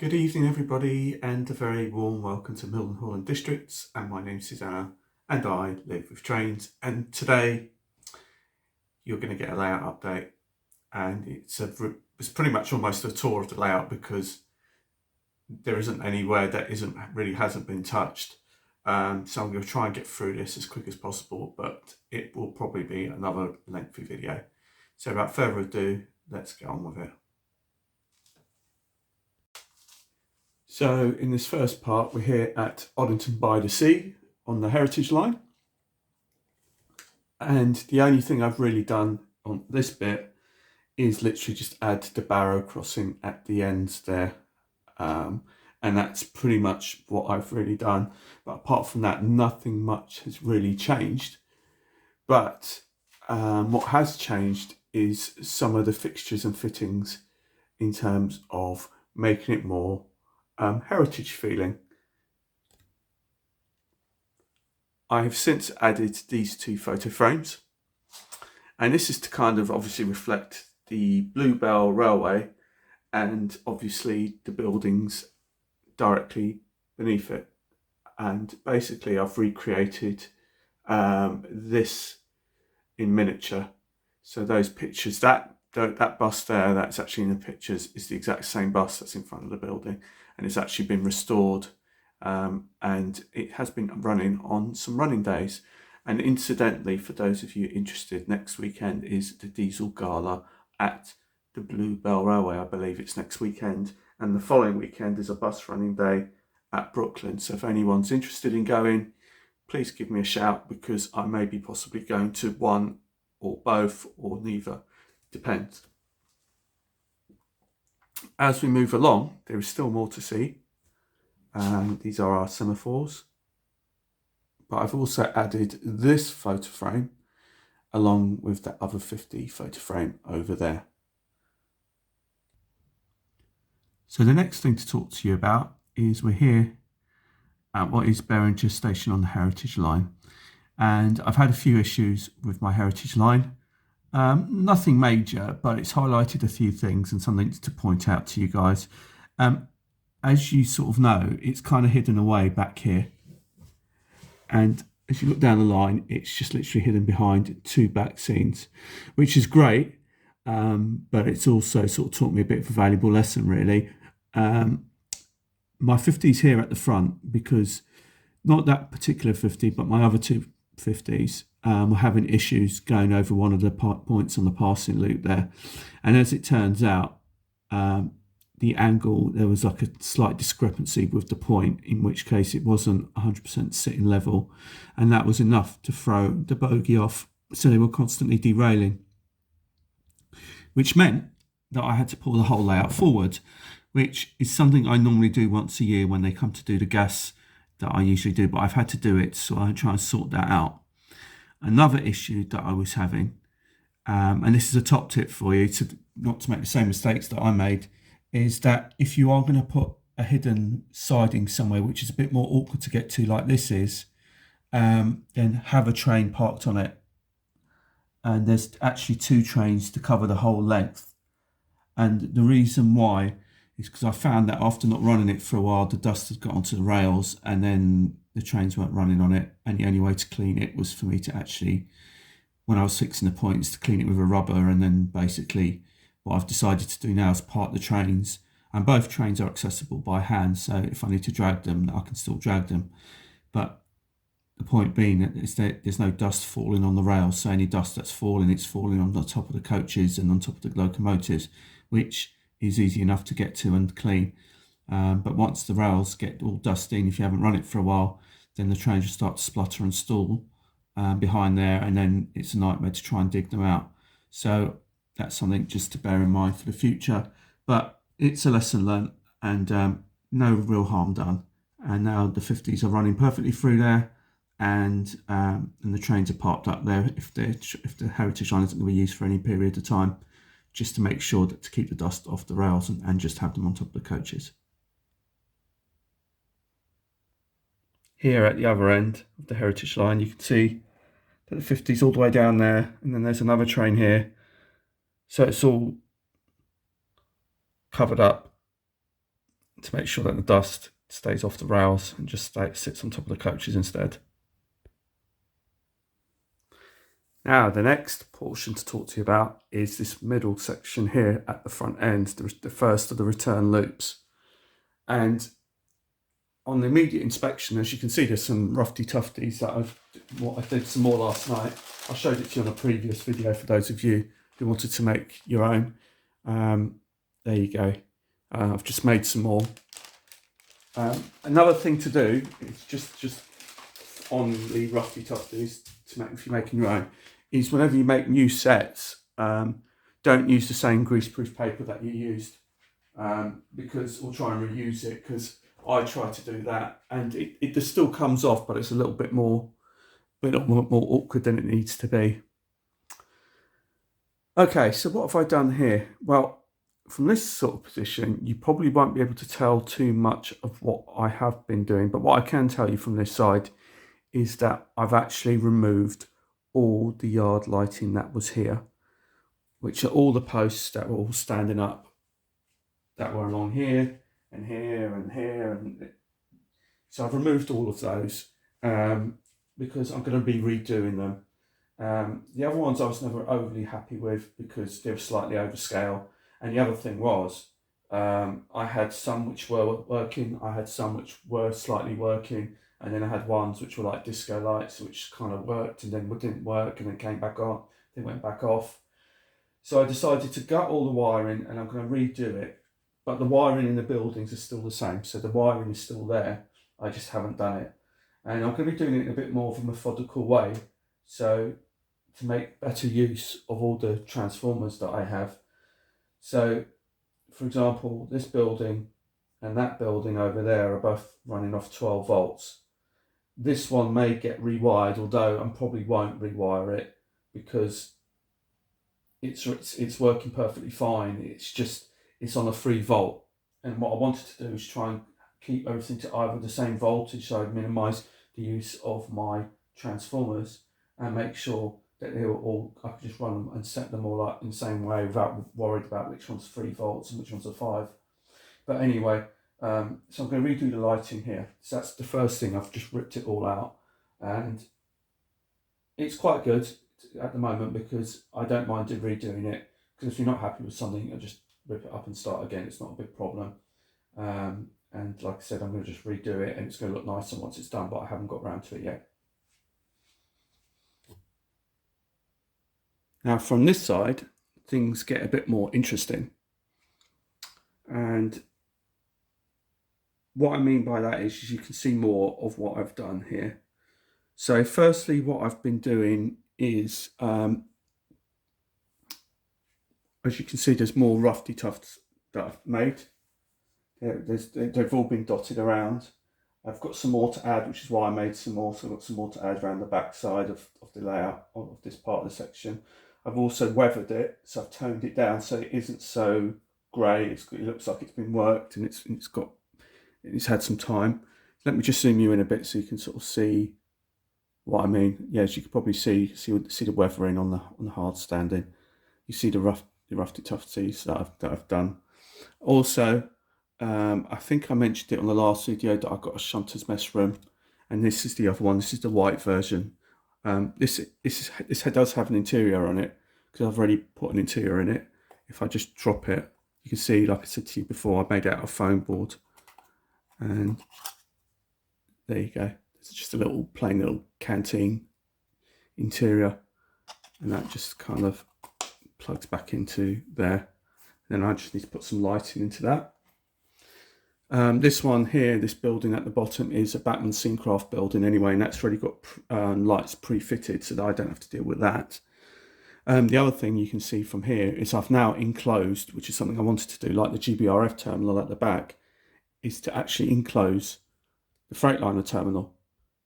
Good evening everybody, and a very warm welcome to Milton Hall and Districts, and my name's Susanna and I live with trains, and today you're going to get a layout update, and it's pretty much almost a tour of the layout because there isn't anywhere that hasn't been touched. So I'm going to try and get through this as quick as possible, but it will probably be another lengthy video. So without further ado, let's get on with it. So in this first part, we're here at Odington by the Sea on the Heritage Line. And the only thing I've really done on this bit is literally just add the barrow crossing at the ends there. And that's pretty much what I've really done. But apart from that, nothing much has really changed. But what has changed is some of the fixtures and fittings in terms of making it more heritage feeling. I have since added these two photo frames, and this is to kind of obviously reflect the Bluebell Railway and obviously the buildings directly beneath it. And basically I've recreated this in miniature. So those pictures, that bus there that's actually in the pictures is the exact same bus that's in front of the building, and it's actually been restored, and it has been running on some running days. And incidentally, for those of you interested, next weekend is the Diesel Gala at the Bluebell Railway. I believe it's next weekend, and the following weekend is a bus running day at Brooklyn. So if anyone's interested in going, please give me a shout, because I may be possibly going to one or both or neither, depends. As we move along, there is still more to see. These are our semaphores, but I've also added this photo frame along with that other 50 photo frame over there. So the next thing to talk to you about is we're here at what is Behringer Station on the Heritage Line, and I've had a few issues with my Heritage Line. Nothing major, but it's highlighted a few things and something to point out to you guys. As you sort of know, it's kind of hidden away back here. And as you look down the line, it's just literally hidden behind two back scenes, which is great. But it's also sort of taught me a bit of a valuable lesson, really. My 50's here at the front, because not that particular 50, but my other two 50s were having issues going over one of the points on the passing loop there. And as it turns out, the angle, there was like a slight discrepancy with the point, in which case it wasn't 100% sitting level. And that was enough to throw the bogie off. So they were constantly derailing, which meant that I had to pull the whole layout forward, which is something I normally do once a year when they come to do the gas that I usually do, but I've had to do it, so I try and sort that out. Another issue that I was having, and this is a top tip for you not to make the same mistakes that I made, is that if you are going to put a hidden siding somewhere which is a bit more awkward to get to, like this is, then have a train parked on it. And there's actually two trains to cover the whole length. And the reason why is because I found that after not running it for a while, the dust had got onto the rails, and then the trains weren't running on it. And the only way to clean it was for me to actually, when I was fixing the points, to clean it with a rubber. And then basically what I've decided to do now is park the trains, and both trains are accessible by hand. So if I need to drag them, I can still drag them. But the point being that there's no dust falling on the rails. So any dust that's falling, it's falling on the top of the coaches and on top of the locomotives, which is easy enough to get to and clean. But once the rails get all dusty, if you haven't run it for a while, then the trains will start to splutter and stall behind there, and then it's a nightmare to try and dig them out. So that's something just to bear in mind for the future. But it's a lesson learned, and no real harm done. And now the 50s are running perfectly through there, and the trains are parked up there if the Heritage Line isn't going to be used for any period of time, just to make sure that to keep the dust off the rails and just have them on top of the coaches. Here at the other end of the Heritage Line, you can see that the 50's all the way down there, and then there's another train here. So it's all covered up to make sure that the dust stays off the rails and just sits on top of the coaches instead. Now, the next portion to talk to you about is this middle section here at the front end, the first of the return loops. And on the immediate inspection, as you can see, there's some roughy tufties that I did some more last night. I showed it to you on a previous video for those of you who wanted to make your own. There you go. I've just made some more. Another thing to do is just on the roughy tufties, to make if you're making your own, is whenever you make new sets, don't use the same greaseproof paper that you used, because we'll try and reuse it, because I try to do that and it just still comes off, but it's a little bit more awkward than it needs to be. Okay, so what have I done here? Well, from this sort of position, you probably won't be able to tell too much of what I have been doing, but what I can tell you from this side is that I've actually removed all the yard lighting that was here, which are all the posts that were all standing up, that were along here and here and here, and so I've removed all of those because I'm going to be redoing them. The other ones I was never overly happy with because they were slightly overscale, and the other thing was I had some which were working, I had some which were slightly working, and then I had ones which were like disco lights, which kind of worked and then didn't work and then came back on, then went back off. So I decided to gut all the wiring and I'm going to redo it, but the wiring in the buildings is still the same, so the wiring is still there, I just haven't done it. And I'm going to be doing it in a bit more of a methodical way, so to make better use of all the transformers that I have. So, for example, this building and that building over there are both running off 12 volts. This one may get rewired, although I probably won't rewire it because it's working perfectly fine. It's on a 3 volt. And what I wanted to do is try and keep everything to either the same voltage, so I'd minimise the use of my transformers and make sure that they were all, I could just run them and set them all up in the same way without worried about which one's 3 volts and which one's a 5. But anyway, so I'm going to redo the lighting here. So that's the first thing. I've just ripped it all out, and it's quite good at the moment because I don't mind redoing it, because if you're not happy with something, I just rip it up and start again. It's not a big problem. And like I said, I'm going to just redo it and it's going to look nicer once it's done, but I haven't got around to it yet. Now from this side, things get a bit more interesting. And what I mean by that is you can see more of what I've done here. So firstly, what I've been doing is, as you can see, there's more roughy tufts that I've made. They've all been dotted around. I've got some more to add, which is why I made some more. So I've got some more to add around the back side of the layout of this part of the section. I've also weathered it, so I've toned it down so it isn't so grey. It looks like it's been worked and it's had some time. Let me just zoom you in a bit so you can sort of see what I mean. Yeah, as you can probably see the weathering on the hard standing. You see the roughy tufties that I've done. Also, I think I mentioned it on the last video that I've got a shunter's mess room, and this is the other one. This is the white version. This does have an interior on it because I've already put an interior in it. If I just drop it, you can see, like I said to you before, I made it out of foam board, and there you go. It's just a plain little canteen interior, and that just kind of plugs back into there. Then I just need to put some lighting into that. This one here, this building at the bottom, is a Batman Scenecraft building anyway, and that's already got lights pre-fitted, so that I don't have to deal with that. The other thing you can see from here is I've now enclosed, which is something I wanted to do, like the GBRF terminal at the back, is to actually enclose the Freightliner terminal.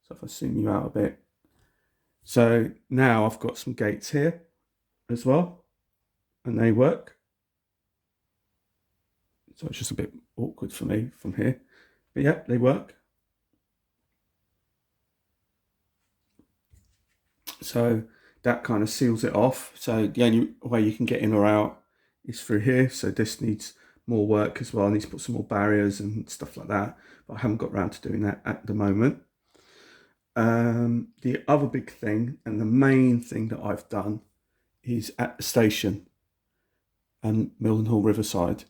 So if I zoom you out a bit. So now I've got some gates here as well, and they work. So it's just a bit awkward for me from here, but yeah, they work. So that kind of seals it off. So the only way you can get in or out is through here. So this needs more work as well. I need to put some more barriers and stuff like that, but I haven't got around to doing that at the moment. The other big thing and the main thing that I've done is at the station and Milden Hall Riverside.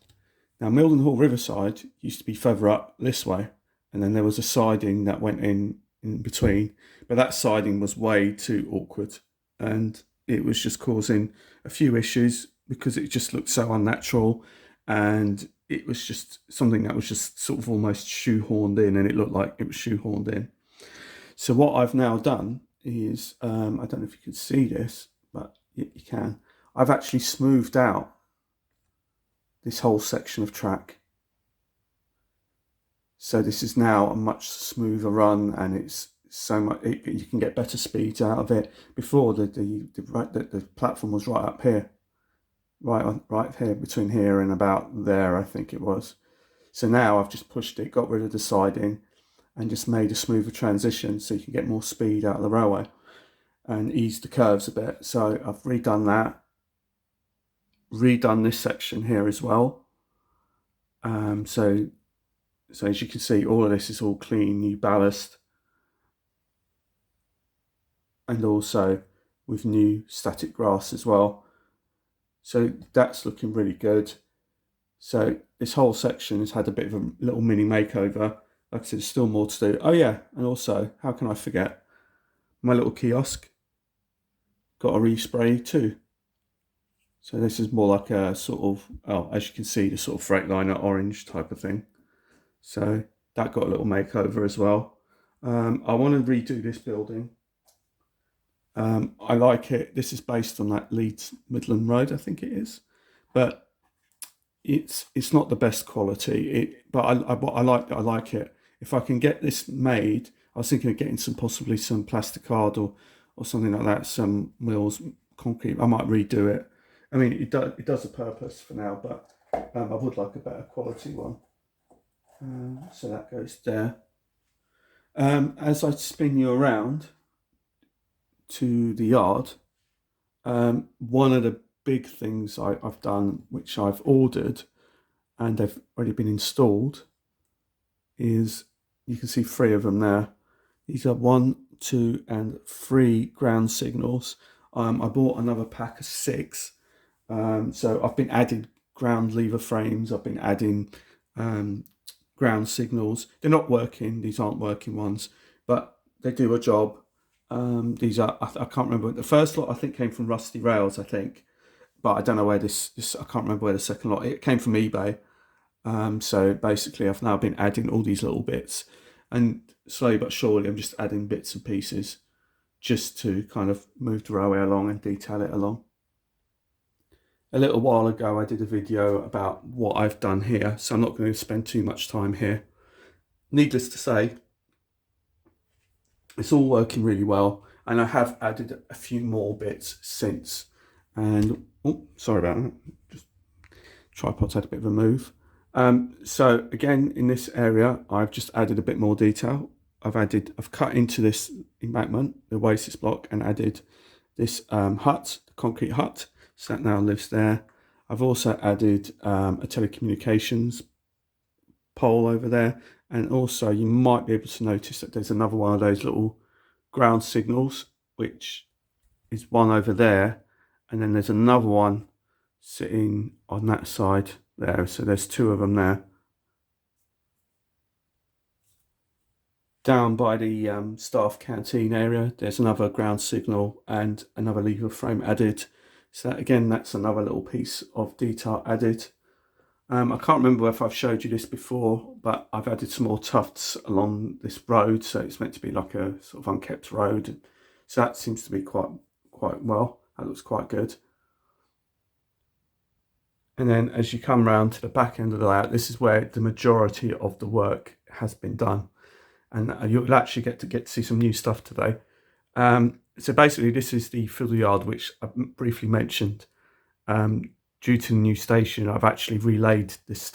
Now, Milden Hall Riverside used to be further up this way, and then there was a siding that went in between, but that siding was way too awkward, and it was just causing a few issues because it just looked so unnatural, and it was just something that was just sort of almost shoehorned in, and it looked like it was shoehorned in. So what I've now done is, I don't know if you can see this, but you can. I've actually smoothed out this whole section of track. So this is now a much smoother run, and it's so much, you can get better speeds out of it. Before the platform was right up here, right here, between here and about there, I think it was. So now I've just pushed it, got rid of the siding, and just made a smoother transition so you can get more speed out of the railway and ease the curves a bit. So I've redone that, redone this section here as well. So as you can see, all of this is all clean, new ballast, and also with new static grass as well. So that's looking really good. So this whole section has had a bit of a little mini makeover. Like I said, there's still more to do. Oh yeah, and also, how can I forget? My little kiosk got a respray too. So this is more like a sort of, oh, as you can see, the sort of Freightliner orange type of thing. So that got a little makeover as well. I want to redo this building. I like it. This is based on that Leeds Midland Road, I think it is. But it's not the best quality. But I like it. If I can get this made, I was thinking of getting possibly some plasticard or something like that, some wheels, concrete. I might redo it. I mean, it does a purpose for now, but I would like a better quality one. So that goes there. As I spin you around to the yard, one of the big things I've done, which I've ordered and they've already been installed, is, you can see 3 of them there. These are 1, 2 and 3 ground signals. I bought another pack of 6. So I've been adding ground lever frames, I've been adding ground signals. They're not working, these aren't working ones, but they do a job. These are, I can't remember, the first lot I think came from Rusty Rails, I think, but I don't know where this I can't remember where the second lot, it came from eBay. So basically I've now been adding all these little bits, and slowly but surely I'm just adding bits and pieces just to kind of move the railway along and detail it along. A little while ago I did a video about what I've done here, so I'm not going to spend too much time here. Needless to say, it's all working really well, and I have added a few more bits since. And oh, sorry about that, just tripod's had a bit of a move. So again, in this area I've just added a bit more detail. I've cut into this embankment, the oasis block, and added this hut, the concrete hut. So that now lives there. I've also added a telecommunications pole over there, and also you might be able to notice that there's another one of those little ground signals, which is one over there, and then there's another one sitting on that side there. So there's 2 of them there. Down by the staff canteen area, there's another ground signal and another lever frame added. So that, again, that's another little piece of detail added. I can't remember if I've showed you this before, but I've added some more tufts along this road, so it's meant to be like a sort of unkept road. So that seems to be quite well. That looks quite good. And then as you come round to the back end of the layout, this is where the majority of the work has been done, and you'll actually get to see some new stuff today. So basically this is the Fiddle yard, which I briefly mentioned. Due to the new station, I've actually relayed this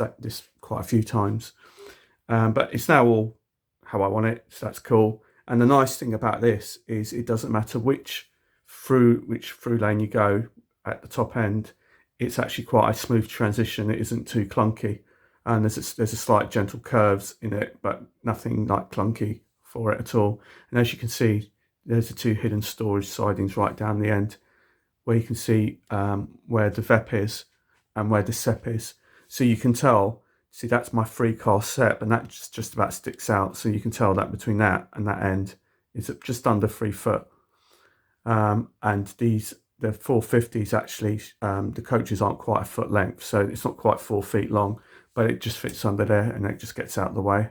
quite a few times, but it's now all how I want it, so that's cool. And the nice thing about this is it doesn't matter which through lane you go at the top end, it's actually quite a smooth transition. It isn't too clunky, and there's a slight gentle curves in it, but nothing like clunky for it at all. And as you can see, there's the two hidden storage sidings right down the end, where you can see where the VEP is and where the SEP is. So you can tell, see, that's my 3-car SEP, and that just about sticks out. So you can tell that between that and that end is just under 3 foot. And the 450s actually, the coaches aren't quite a foot length, so it's not quite 4 feet long, but it just fits under there and it just gets out of the way.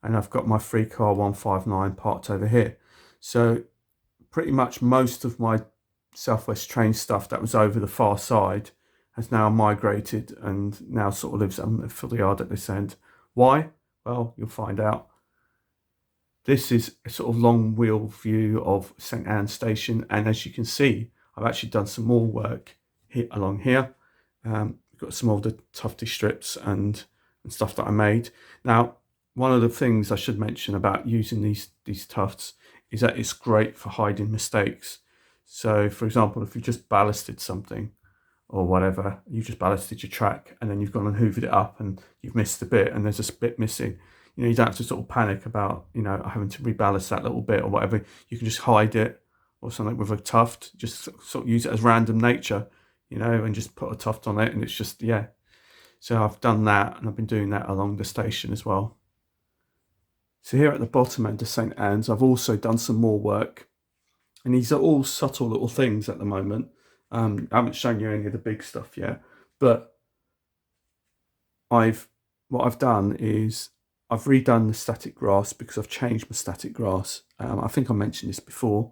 And I've got my 3-car 159 parked over here. So pretty much most of my Southwest Train stuff that was over the far side has now migrated and now sort of lives on the Fiddle yard at this end. Why? Well, you'll find out. This is a sort of long wheel view of St Anne's Station, and as you can see, I've actually done some more work here along here. We've got some of the tufty strips and stuff that I made. Now, one of the things I should mention about using these tufts is that it's great for hiding mistakes. So, for example, if you just ballasted something or whatever, you just ballasted your track and then you've gone and hoovered it up and you've missed a bit and there's a bit missing, you don't have to sort of panic about, having to reballast that little bit or whatever. You can just hide it or something with a tuft, just sort of use it as random nature, and just put a tuft on it and it's just, yeah. So I've done that and I've been doing that along the station as well. So here at the bottom end of St Anne's, I've also done some more work. And these are all subtle little things at the moment. I haven't shown you any of the big stuff yet, but what I've done is I've redone the static grass because I've changed my static grass. I think I mentioned this before.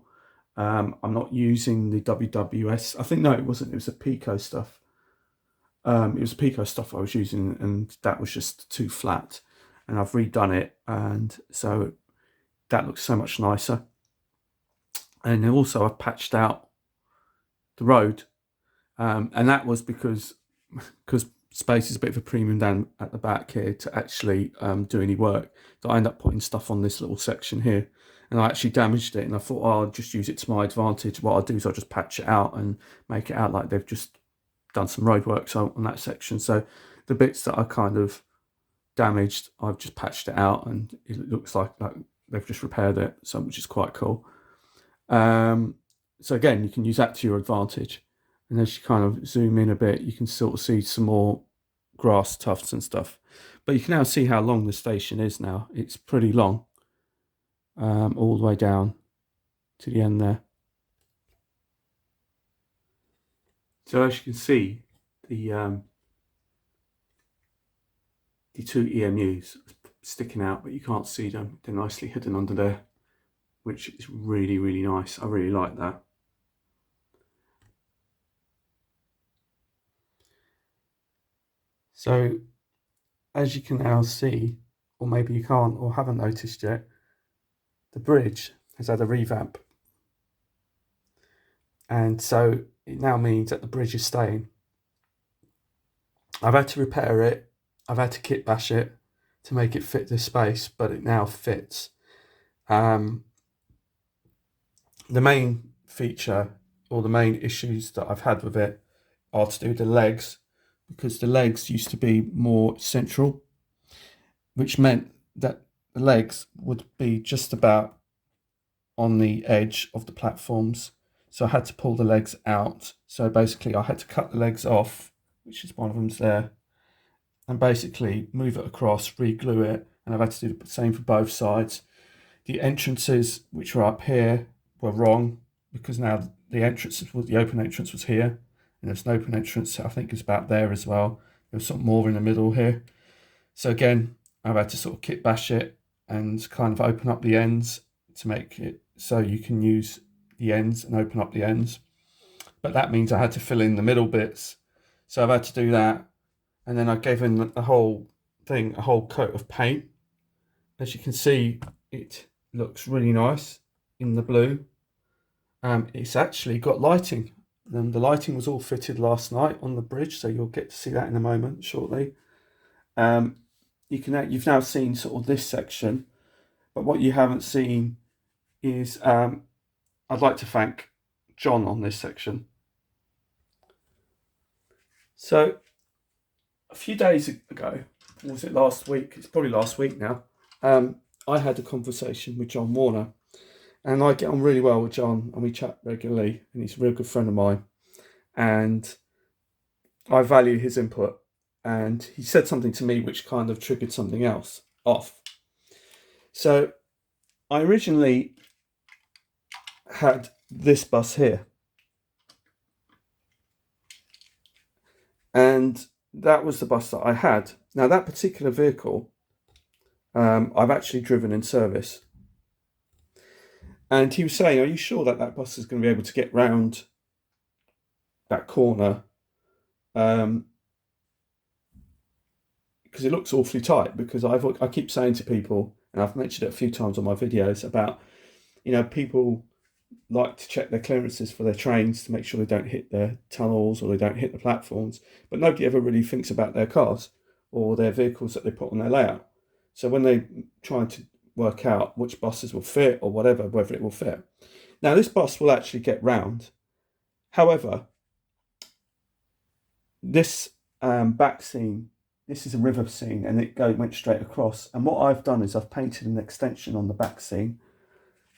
I'm not using the WWS. I think, no, it wasn't. It was a Pico stuff. It was Pico stuff I was using, and that was just too flat. And I've redone it, and so that looks so much nicer. And then also I've patched out the road, and that was because space is a bit of a premium down at the back here to actually do any work. So I end up putting stuff on this little section here, and I actually damaged it, and I thought, oh, I'll just use it to my advantage. What I'll do is I'll just patch it out and make it out like they've just done some road work on that section. So the bits that I kind of damaged, I've just patched it out, and it looks like they've just repaired it, so which is quite cool. So again, you can use that to your advantage. And as you kind of zoom in a bit, you can sort of see some more grass tufts and stuff. But you can now see how long the station is now. It's pretty long, all the way down to the end there. So as you can see, the two EMUs sticking out, but you can't see them. They're nicely hidden under there, which is really, really nice. I really like that. So as you can now see, or maybe you can't or haven't noticed yet, the bridge has had a revamp. And so it now means that the bridge is staying. I've had to repair it. I've had to kit bash it to make it fit this space, but it now fits. The main feature or the main issues that I've had with it are to do with the legs, because the legs used to be more central, which meant that the legs would be just about on the edge of the platforms. So I had to pull the legs out. So basically I had to cut the legs off, which is one of them's there, and basically move it across, re-glue it, and I've had to do the same for both sides. The entrances, which were up here, were wrong, because now the open entrance was here, and there's an open entrance, I think it's about there as well. There's something more in the middle here. So again, I've had to sort of kit bash it and kind of open up the ends to make it so you can use the ends and open up the ends. But that means I had to fill in the middle bits. So I've had to do that. And then I gave in the whole thing a whole coat of paint. As you can see, it looks really nice in the blue. It's actually got lighting. The lighting was all fitted last night on the bridge, so you'll get to see that in a moment shortly. You've now seen sort of this section, but what you haven't seen is I'd like to thank John on this section. So a few days ago, was it last week? It's probably last week now. I had a conversation with John Warner, and I get on really well with John, and we chat regularly, and he's a real good friend of mine, and I value his input. And he said something to me which kind of triggered something else off. So I originally had this bus here, and that was the bus that I had. Now that particular vehicle, I've actually driven in service. And he was saying, are you sure that that bus is going to be able to get round that corner? Because it looks awfully tight, because I keep saying to people, and I've mentioned it a few times on my videos, about, people like to check their clearances for their trains to make sure they don't hit their tunnels or they don't hit the platforms, but nobody ever really thinks about their cars or their vehicles that they put on their layout. So when they try to work out which buses will fit or whatever, whether it will fit. Now this bus will actually get round. However, this back scene, this is a river scene, and it went straight across. And what I've done is I've painted an extension on the back scene.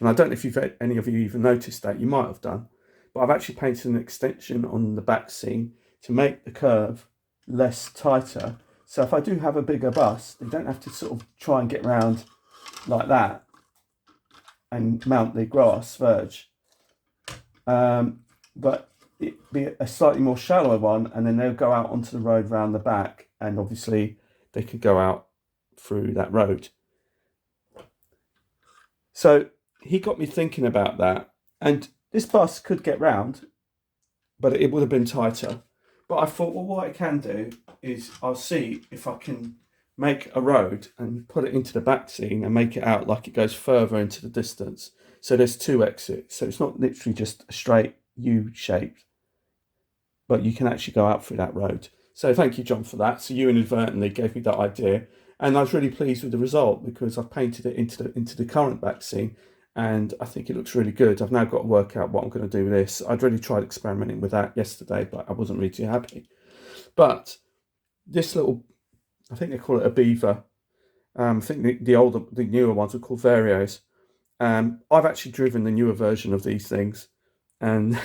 And I don't know if any of you even noticed that. You might have done. But I've actually painted an extension on the back scene to make the curve less tighter. So if I do have a bigger bus, they don't have to sort of try and get round like that and mount the grass verge. But it'd be a slightly more shallow one, and then they'll go out onto the road round the back, and obviously they could go out through that road. So he got me thinking about that, and this bus could get round, but it would have been tighter. But I thought, well, what I can do is I'll see if I can make a road and put it into the back scene and make it out like it goes further into the distance. So there's two exits, so it's not literally just a straight U shape, but you can actually go out through that road. So thank you, John, for that. So you inadvertently gave me that idea, and I was really pleased with the result, because I've painted it into the current back scene, and I think it looks really good. I've now got to work out what I'm going to do with this. I'd really tried experimenting with that yesterday, but I wasn't really too happy. But this little, I think they call it a beaver. I think the newer ones are called Varios. I've actually driven the newer version of these things, and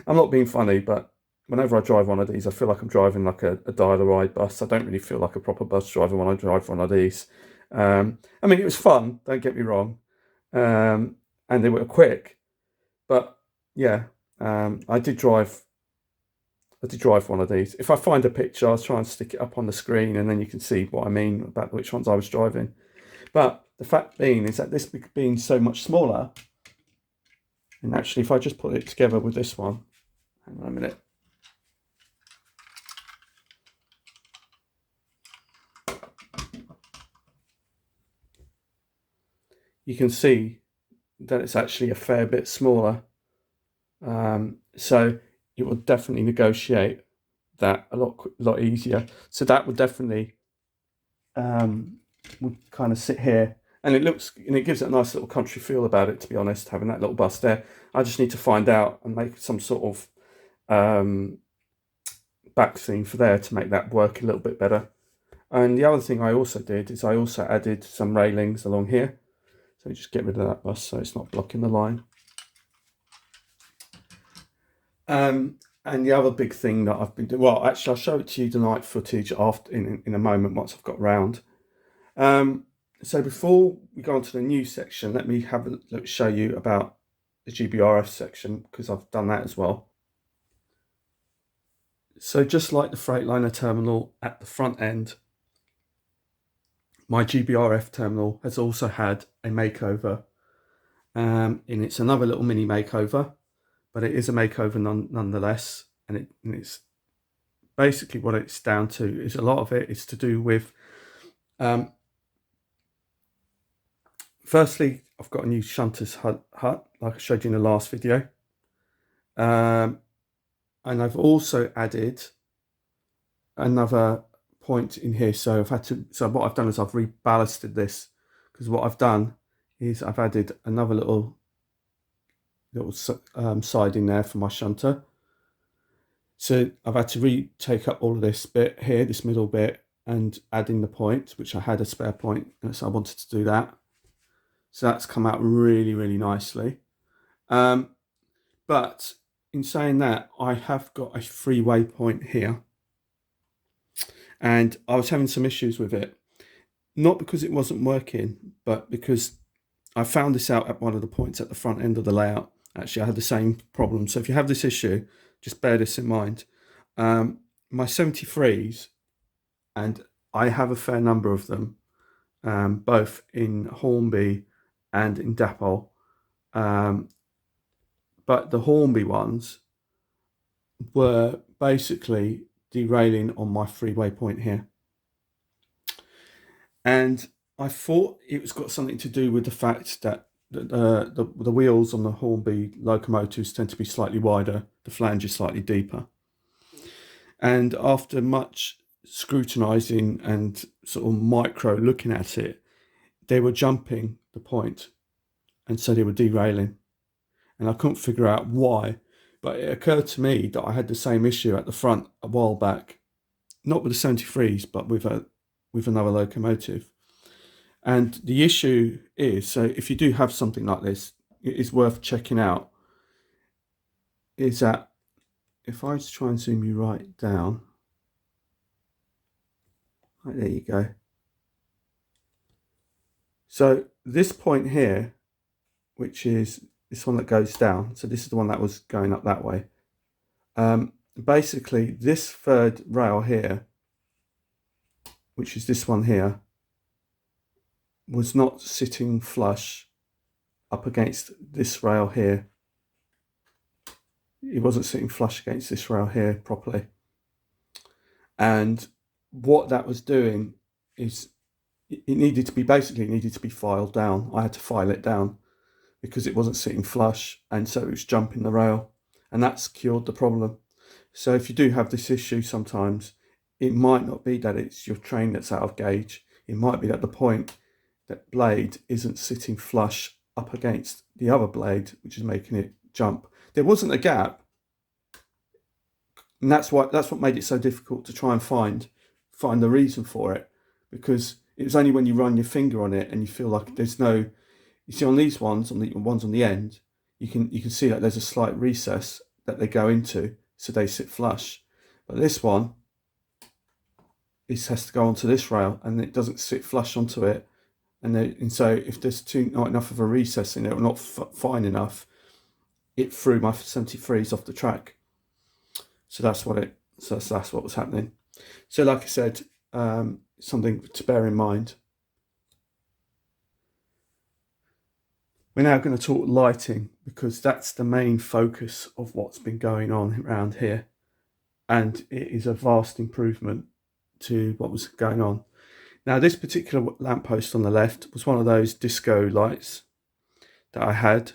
I'm not being funny, but whenever I drive one of these, I feel like I'm driving like a dial-a-ride bus. I don't really feel like a proper bus driver when I drive one of these. I mean, it was fun, don't get me wrong, and they were quick, but yeah, I did drive one of these. If I find a picture, I'll try and stick it up on the screen, and then you can see what I mean about which ones I was driving. But the fact being is that this being so much smaller, and actually if I just put it together with this one, hang on a minute. You can see that it's actually a fair bit smaller. So it will definitely negotiate that a lot easier. So that would definitely would kind of sit here, and it gives it a nice little country feel about it, to be honest, having that little bus there. I just need to find out and make some sort of back scene for there to make that work a little bit better. And the other thing I also did is I also added some railings along here. So just get rid of that bus so it's not blocking the line. And the other big thing that I've been doing, well, actually, I'll show it to you the night footage after in a moment once I've got round. So before we go on to the new section, let me have a look, show you about the GBRF section, because I've done that as well. So just like the Freightliner terminal at the front end, my GBRF terminal has also had a makeover, and it's another little mini makeover, but it is a makeover nonetheless. And it's basically what it's down to is a lot of it is to do with, firstly, I've got a new shunter's hut, like I showed you in the last video. And I've also added another point in here. So what I've done is I've reballasted this, because what I've done is I've added another little side in there for my shunter. So I've had to retake up all of this bit here, this middle bit, and add in the point, which I had a spare point, and so I wanted to do that. So that's come out really, really nicely. But in saying that, I have got a three-way point here, and I was having some issues with it. Not because it wasn't working, but because I found this out at one of the points at the front end of the layout. Actually, I had the same problem. So if you have this issue, just bear this in mind. My 73s, and I have a fair number of them, both in Hornby and in Dapol. But the Hornby ones were basically derailing on my three-way point here. And I thought it was got something to do with the fact that the wheels on the Hornby locomotives tend to be slightly wider, the flange is slightly deeper. And after much scrutinizing and sort of micro looking at it, they were jumping the point, and so they were derailing. And I couldn't figure out why, but it occurred to me that I had the same issue at the front a while back, not with the 73s, but with another locomotive. And the issue is, so if you do have something like this, it is worth checking out, is that if I just try and zoom you right down, right, there you go. So this point here, which is this one that goes down, so this is the one that was going up that way. Basically, this third rail here, which is this one here, was not sitting flush up against this rail here. It wasn't sitting flush against this rail here properly. And what that was doing is it needed to be filed down. I had to file it down because it wasn't sitting flush, and so it was jumping the rail, and that's cured the problem. So if you do have this issue sometimes, it might not be that it's your train that's out of gauge. It might be that the point, that blade, isn't sitting flush up against the other blade, which is making it jump. There wasn't a gap, and that's what made it so difficult to try and find the reason for it, because it was only when you run your finger on it and you feel like there's no, you see on these ones, on the ones on the end, you can see that there's a slight recess that they go into, so they sit flush. But this one, it has to go onto this rail, and it doesn't sit flush onto it. And so if there's not enough of a recess in it, or not fine enough, it threw my 73s off the track. So that's what was happening. So like I said, something to bear in mind. We're now going to talk lighting, because that's the main focus of what's been going on around here, and it is a vast improvement to what was going on. Now, this particular lamppost on the left was one of those disco lights that I had,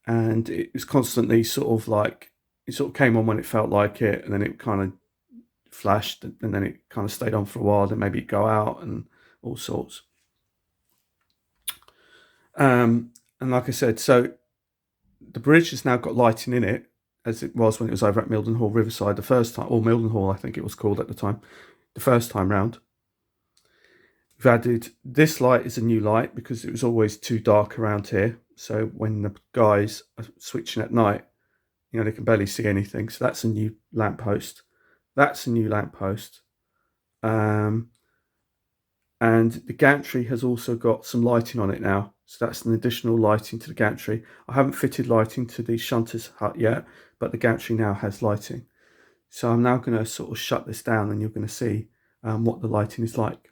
and it was constantly sort of came on when it felt like it, and then it kind of flashed, and then it kind of stayed on for a while, then maybe it'd go out and all sorts. And like I said, so the bridge has now got lighting in it, as it was when it was over at Mildenhall Riverside the first time, or Mildenhall I think it was called at the time, the first time round. We've added this light is a new light because it was always too dark around here. So when the guys are switching at night, they can barely see anything. So that's a new lamppost. That's a new lamppost. And the gantry has also got some lighting on it now. So that's an additional lighting to the gantry. I haven't fitted lighting to the shunter's hut yet, but the gantry now has lighting. So I'm now going to sort of shut this down, and you're going to see what the lighting is like.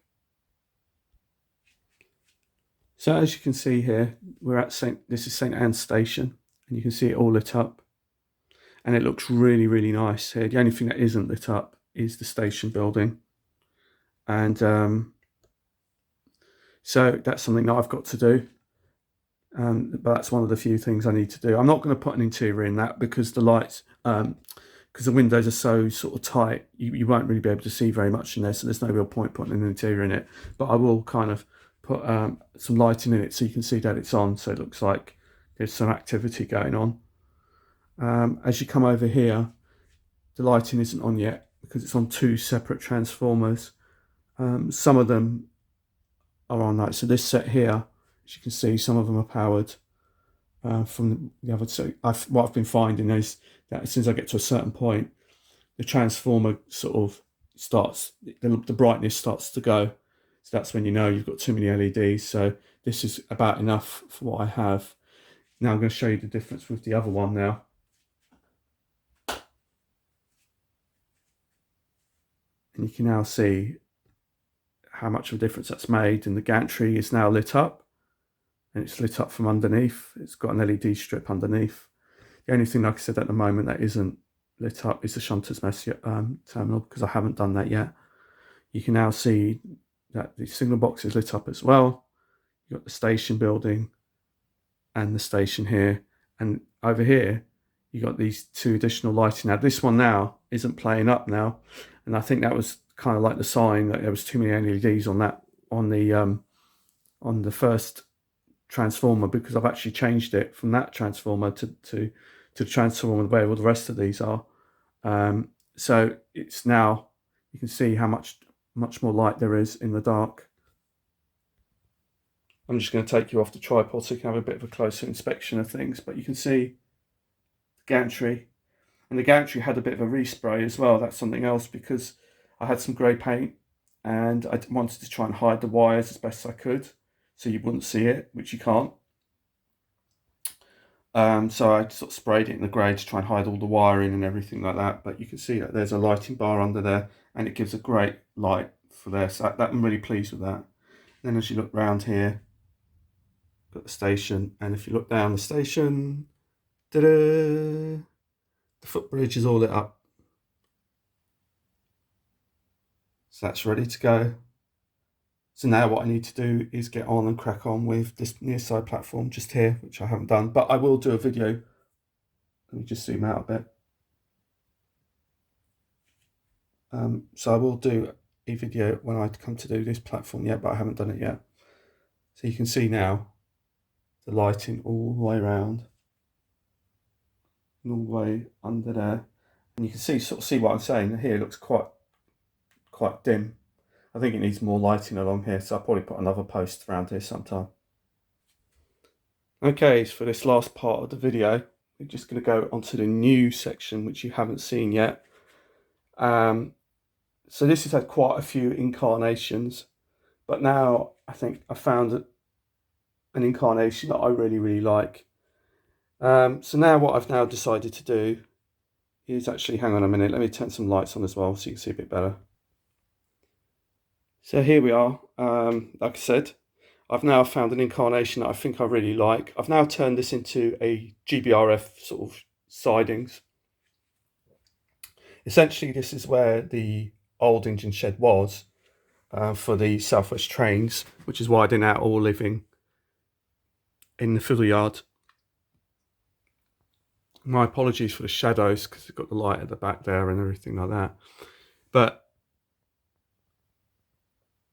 So as you can see here, we're at this is St Anne's Station, and you can see it all lit up, and it looks really, really nice here. The only thing that isn't lit up is the station building, and so that's something that I've got to do, but that's one of the few things I need to do. I'm not going to put an interior in that because the lights, because the windows are so sort of tight, you won't really be able to see very much in there, so there's no real point putting an interior in it, but I will kind of put some lighting in it so you can see that it's on, so it looks like there's some activity going on. As you come over here, the lighting isn't on yet because it's on 2 separate transformers. Some of them are on that. So this set here, as you can see, some of them are powered from the other. So what I've been finding is that as soon as I get to a certain point, the transformer sort of starts, the brightness starts to go. So that's when you know you've got too many LEDs. So this is about enough for what I have. Now I'm going to show you the difference with the other one now. And you can now see how much of a difference that's made. And the gantry is now lit up. And it's lit up from underneath. It's got an LED strip underneath. The only thing, like I said, at the moment that isn't lit up is the shunter's terminal, because I haven't done that yet. You can now see that the signal box is lit up as well. You've got the station building and the station here. And over here, you got these 2 additional lighting. Now this one now isn't playing up now. And I think that was kind of like the sign that there was too many LEDs on that, on the first transformer, because I've actually changed it from that transformer to the transformer where all the rest of these are. So it's now, you can see how much more light there is in the dark. I'm just going to take you off the tripod so you can have a bit of a closer inspection of things, but you can see the gantry, and the gantry had a bit of a respray as well. That's something else, because I had some grey paint and I wanted to try and hide the wires as best I could so you wouldn't see it, which you can't. So I sort of sprayed it in the grey to try and hide all the wiring and everything like that. But you can see that there's a lighting bar under there, and it gives a great light for there. So that I'm really pleased with that. And then as you look round here, got the station, and if you look down the station, ta-da, the footbridge is all lit up. So that's ready to go. So now what I need to do is get on and crack on with this near side platform just here, which I haven't done, but I will do a video. Let me just zoom out a bit. So I will do a video when I come to do this platform yet, but I haven't done it yet. So you can see now the lighting all the way around and all the way under there. And you can sort of see what I'm saying. Here it looks quite dim. I think it needs more lighting along here, so I'll probably put another post around here sometime. Okay, so for this last part of the video, we're just going to go onto the new section, which you haven't seen yet. So this has had quite a few incarnations, but now I think I found an incarnation that I really like. So now what I've now decided to do is actually, hang on a minute, let me turn some lights on as well so you can see a bit better. So here we are. Like I said, I've now found an incarnation that I think I really like. I've now turned this into a GBRF sort of sidings. Essentially, this is where the old engine shed was for the South West trains, which is why they're now all living in the Fiddle yard. My apologies for the shadows, because it's got the light at the back there and everything like that. But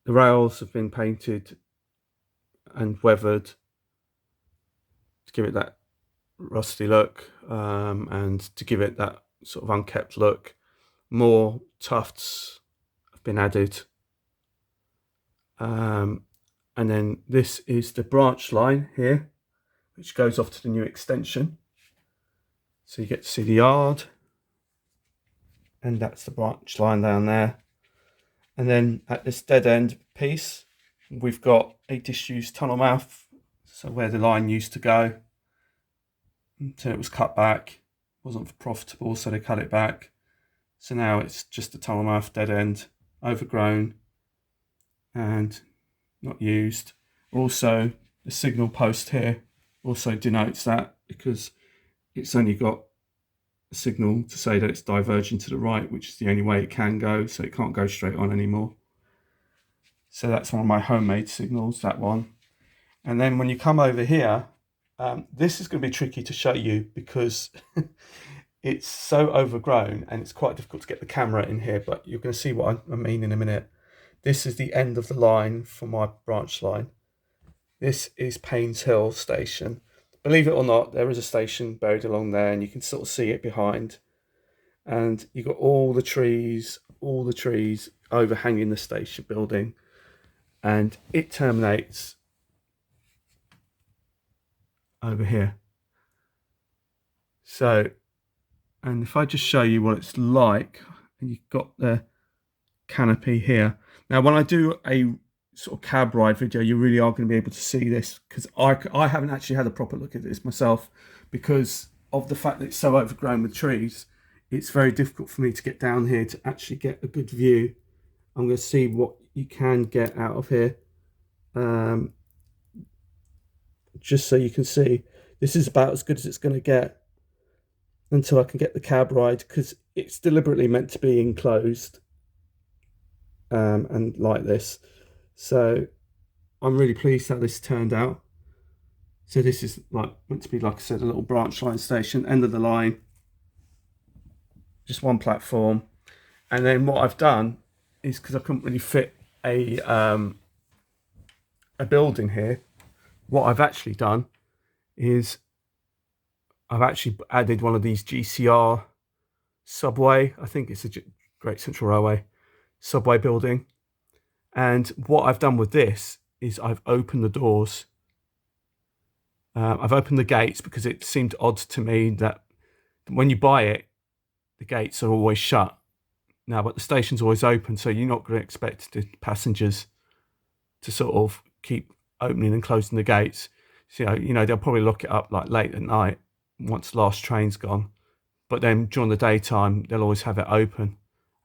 the rails have been painted and weathered to give it that rusty look, and to give it that sort of unkept look. More tufts have been added. And then this is the branch line here, which goes off to the new extension. So you get to see the yard, and that's the branch line down there. And then at this dead end piece, we've got a disused tunnel mouth. So where the line used to go until it was cut back, wasn't profitable, so they cut it back. So now it's just a tunnel mouth dead end, overgrown and not used. Also, the signal post here also denotes that, because it's only got a signal to say that it's diverging to the right, which is the only way it can go, so it can't go straight on anymore. So that's one of my homemade signals, that one. And then when you come over here, this is going to be tricky to show you because it's so overgrown and it's quite difficult to get the camera in here, but you're going to see what I mean in a minute. This is the end of the line for my branch line. This is Paynes Hill station. Believe it or not, there is a station buried along there, and you can sort of see it behind. and you've got all the trees overhanging the station building, and it terminates over here. So, and if I just show you what it's like, and you've got the canopy here. Now, when I do a sort of cab ride video, you really are going to be able to see this, because I haven't actually had a proper look at this myself, because of the fact that it's so overgrown with trees. It's very difficult for me to get down here to actually get a good view. I'm going to see what you can get out of here, just so you can see. This is about as good as it's going to get until I can get the cab ride, because it's deliberately meant to be enclosed and like this. So I'm really pleased how this turned out. So this is meant to be, like I said, a little branch line station, end of the line, just one platform. And then what I've done is, because I couldn't really fit a building here, what I've actually done is I've actually added one of these GCR subway, I think it's a Great Central Railway subway building. And what I've done with this is I've opened the doors. I've opened the gates, because it seemed odd to me that when you buy it, the gates are always shut. Now, but the station's always open, so you're not going to expect the passengers to sort of keep opening and closing the gates. So, you know, they'll probably lock it up like late at night once the last train's gone. But then during the daytime, they'll always have it open.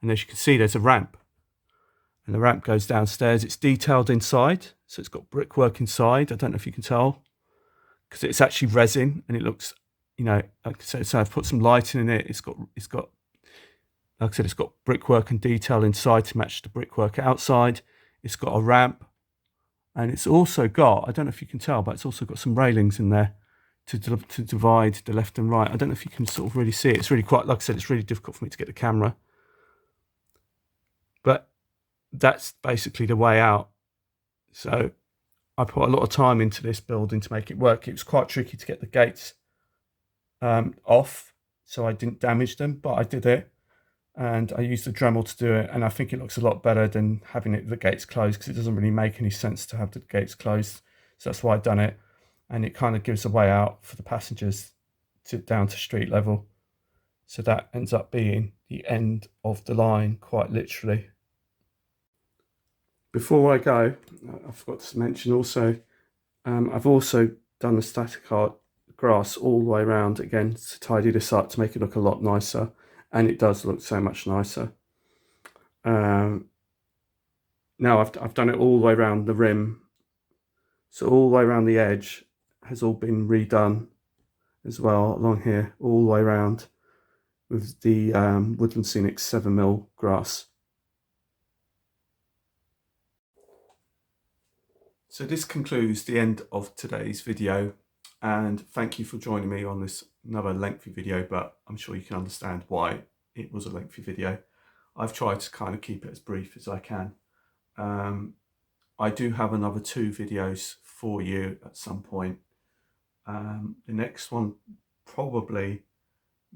And as you can see, there's a ramp. And the ramp goes downstairs. It's detailed inside, so it's got brickwork inside. I don't know if you can tell, because it's actually resin, and it looks, you know, like I said, so I've put some lighting in it. It's got, like I said, it's got brickwork and detail inside to match the brickwork outside. It's got a ramp, and it's also got, I don't know if you can tell, but it's also got some railings in there to divide the left and right. I don't know if you can sort of really see it. It's really quite, like I said, it's really difficult for me to get the camera. But that's basically the way out. So I put a lot of time into this building to make it work. It was quite tricky to get the gates off, so I didn't damage them, but I did it. And I used the Dremel to do it, and I think it looks a lot better than having the gates closed, because it doesn't really make any sense to have the gates closed. So that's why I've done it, and it kind of gives a way out for the passengers down to street level. So that ends up being the end of the line, quite literally. Before I go, I forgot to mention also, I've also done the static art grass all the way around again to tidy this up, to make it look a lot nicer. And it does look so much nicer. Now I've done it all the way around the rim, so all the way around the edge has all been redone as well along here, all the way around, with the Woodland Scenic 7mm grass. So this concludes the end of today's video, and thank you for joining me on this another lengthy video, but I'm sure you can understand why it was a lengthy video. I've tried to kind of keep it as brief as I can. I do have another 2 videos for you at some point. The next one probably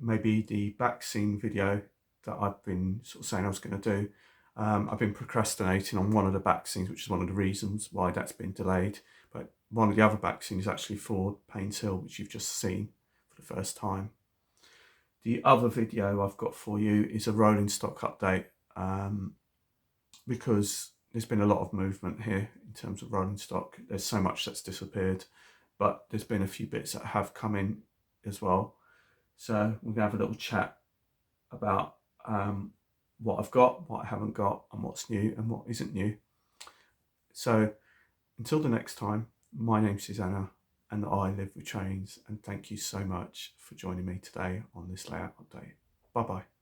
maybe the back scene video that I've been sort of saying I was going to do. I've been procrastinating on one of the back scenes, which is one of the reasons why that's been delayed. But one of the other back scenes is actually for Paynes Hill, which you've just seen for the first time. The other video I've got for you is a rolling stock update, because there's been a lot of movement here in terms of rolling stock. There's so much that's disappeared, but there's been a few bits that have come in as well. So we're going to have a little chat about what I've got, what I haven't got, and what's new and what isn't new. So until the next time, my name's Susanna, and I live with trains, and thank you so much for joining me today on this layout update. Bye bye.